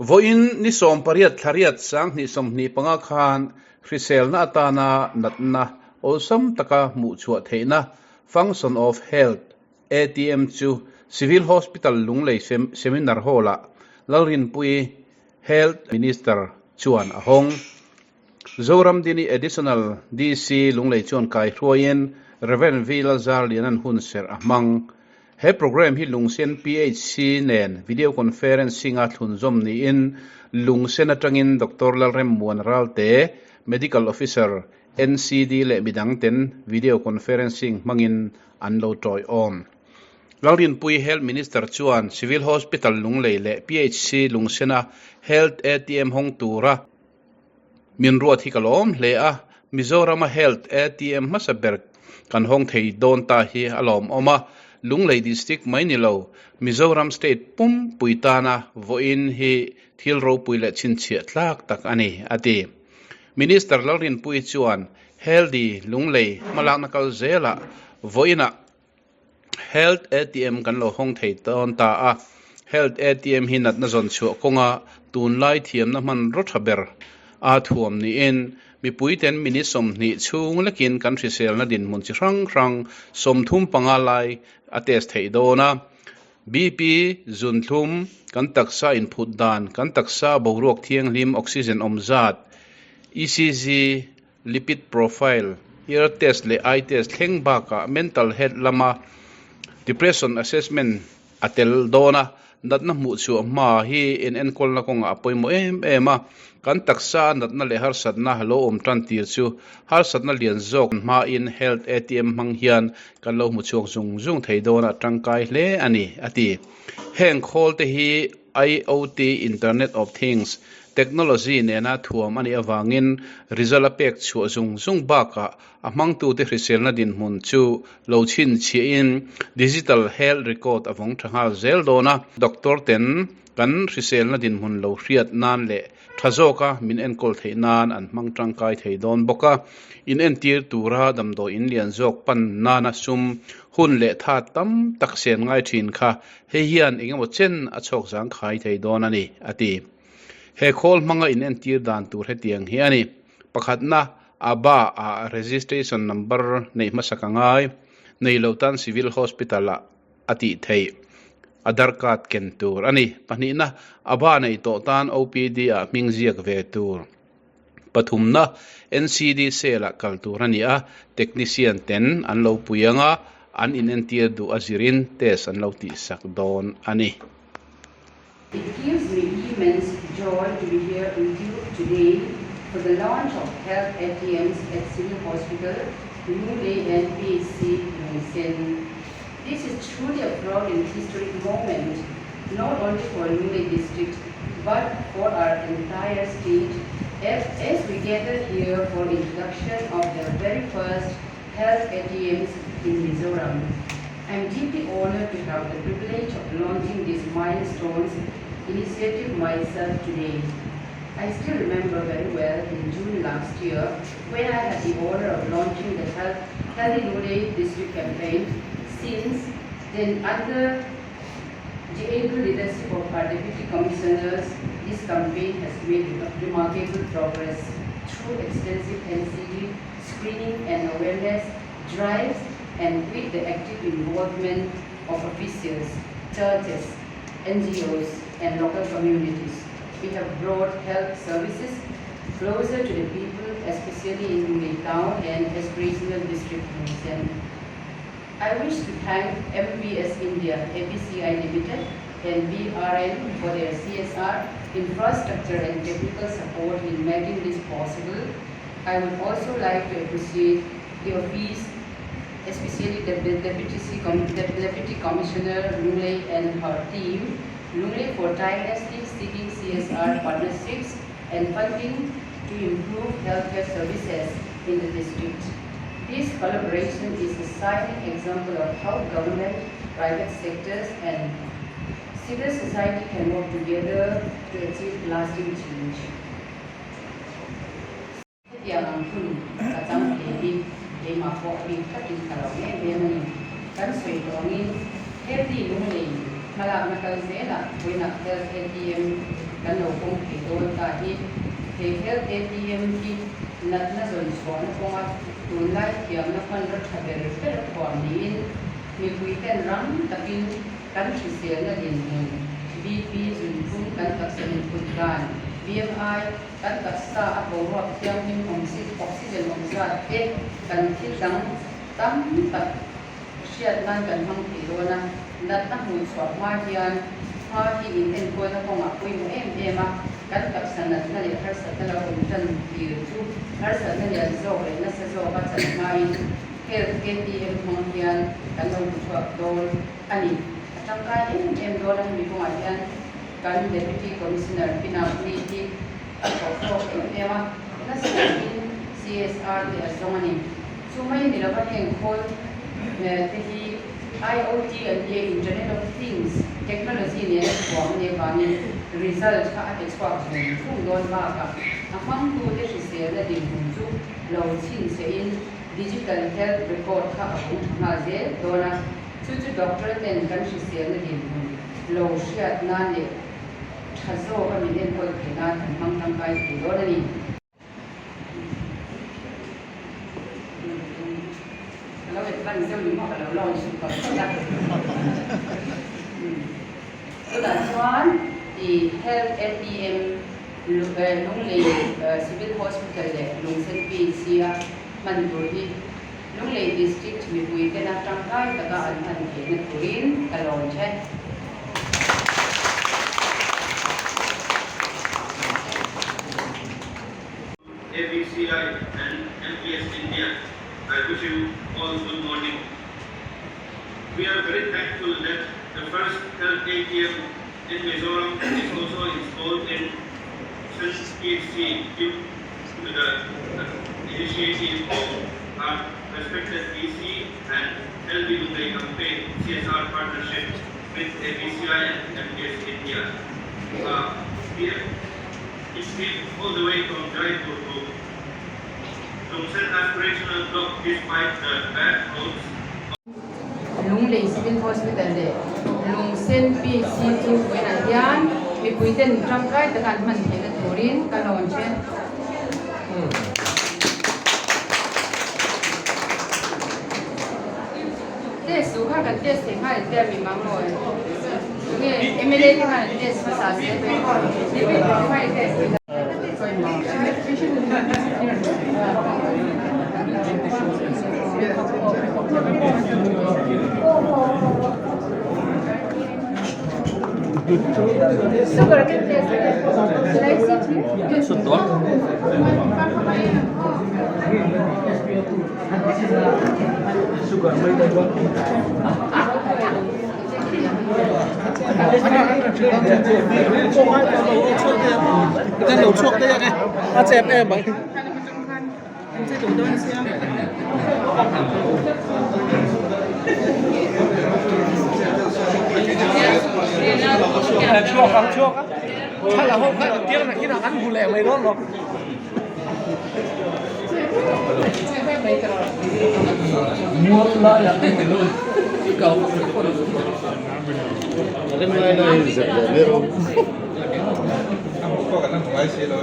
Voin ni som pariat thariat sang ni som ni panga khan hrisel na atana natna osam taka mu chuwa theina function of health ATM chu civil hospital lunglei seminar hola lalrin pui health minister chuan ahong zoram dini additional DC lunglei chuan kai hruain reven vila zar lianan hun ser amang he program hi lungsen PHC nen video conferencing a thun zom ni in lungsen atangin Dr. Lalrem Muanralte medical officer NCD le midang ten video conferencing mangin anlo toy om Lalrin pui health minister chuan civil hospital lunglei le PHC lungsena health ATM hong tura min ruat hi kalom le a Mizoram health ATM masaber kan hong thei don ta hi alom oma Lunglei district mainilo Mizoram state pum puitana voin hi thilro puile chinchia tlak tak ani ati minister Lalrin pui chuan healthy lunglei malakna kal zela voina health ATM kan lo hong thei ton ta a health ATM hinat na zon chu konga tunlai thiam na man rothaber a thuam ni in mi puiten minisom ni chung lekin country sel na din mun chi rang som thum pangalai atest thei dona BP zun thum kan taksa input dan kan taksa borok thiang lim oxygen omzat ECG lipid profile ear test le eye test thleng ba ka mental health lama depression assessment atel dona natna mu chu ma hi en kol na konga apoimo ema kan taksa natna le har satna halo om tan tir chu har satna lian zok ma in health ATM mang hian kan lo mu chuak zung thei dona tangkai hle ani ati heng khol te hi IoT internet of things technology ne na thuam ani awangin result pek chu zung ba ka amang tu te hrisel na din mun chu lo chin chi in digital health record avong thanga zel dona doctor ten kan hrisel na din mun lo hriat nan le thazoka min en kol thei nan an mang tangkai thei don boka in en tir tura damdo in lian jok pan nana sum hun le tha tam taksen ngai thin kha he hian engemaw chen a chok jang khai thei don ani ati he khol manga in en tir dan tur he tiang hi ani pakhatna aba a registration number nei masakangai nei lotan civil hospital ati thei Aadhaar card ken tur ani panina aba nei to tan OPD a mingziak ve tur pathumna NCD sela kaltur ani a technician ten an lo puyanga an in entir du azirin test an lo ti sak don ani. It gives me immense joy to be here with you today for the launch of health ATMs at Civil Hospital, Lunglei and PHC Lungsen. This is truly a proud and historic moment, not only for Lunglei district, but for our entire state, as we gather here for introduction of the very first health ATMs in Mizoram. I am deeply honored to have the privilege of launching this milestone initiative myself today. I still remember very well in June last year when I had the honor of launching the Healthy Lunglei district campaign. Since then, under the able leadership of our deputy commissioners, this campaign has made remarkable progress through extensive NCD screening and awareness drives and with the active involvement of officials, churches, NGOs and local communities. We have brought health services closer to the people, especially in Lunglei town and aspirational district Lungsen. I wish to thank MPS India, APCI Limited and BRN for their CSR, infrastructure and technical support in making this possible. I would also like to appreciate the office, especially the Deputy Commissioner Lunglei and her team, Lunglei for tirelessly seeking CSR partnerships and funding to improve healthcare services in the district. This collaboration is a shining example of how government, private sectors and civil society can work together to achieve lasting change. Healthy Lunglei malak nakal zela, buena health ATM kan lo kong kito ta hi health ATM ki nat na zon swan kong at tunay kiyam na pandra thaber pero kwaniin mi kuiten ram takin kan sisiya na din BP zun kung kan kaksanin putgan BMI kan kaksa at bawak kiyam yung oxygen oxygen kan kitang tam tak siya nan kan hang kito na nat na hun swak ma hiyan ha hi in ko na kong apoy mo ema kan kaksanat na li har sa tala kong tan tu har sa na li zo na sa zo ka sa mai health ATM mong hiyan kan lo swak dol ani atang ka em dolan mi ko yan kan deputy commissioner pinapni ti ko ema na sa CSR di asongani so may nilaban yung call tehi IoT and the Internet of Things technology ne kuang ne bani result ka export ne kung don ba ka amang tu de se la din ju lo chin se in digital health record ka abu ha je dona chu doctor ten kan se la din lo shiat na ne thazo ka mi den ko ke na mang tang kai ki dona niเราเป็นบ้านเจ้าหญิงพ่อกับเราลองชิมก่อนนะส่วนส่วนที่ Health ATM ลุงเลย Civil Hospital เลยลุงเซนปีเซียมันดูที่ลุงเลย District มีคุยกันนะจังไงแต่ก็อันเห็นคุยกันลองเช่นABCI and MPS India. I wish you all good morning. We are very thankful that the first health ATM in Mizoram is also installed in PHC due to the initiative of our respected PC and LB Dubai campaign CSR partnership with ABCI and MPS India. It came all the way from Jaipur to Tumsen aspirational block despite the bad roads. Lung lei Civil Hospital de lung sen PC tu buena yan mi puiten trangkai tekan man hena turin kalon chen tes suka kan tes tekan te mi mamoi nge MLA tekan tes masa se pe ko ni pe kai tes Sugar can taste it. Should I sit here? Sudah. Sugar may dagwa. Cái đầu chuột đây này, chẹp em vậy. Em sẽ đủ đơn xem. Chuột không chuột á? Hay là hôm khác kia là khi nào ăn bù lẻ mấy đó rồi? Mua lại là cái luôn. Cầu. Cái này này rất là biết không? Có khả năng của IC đó.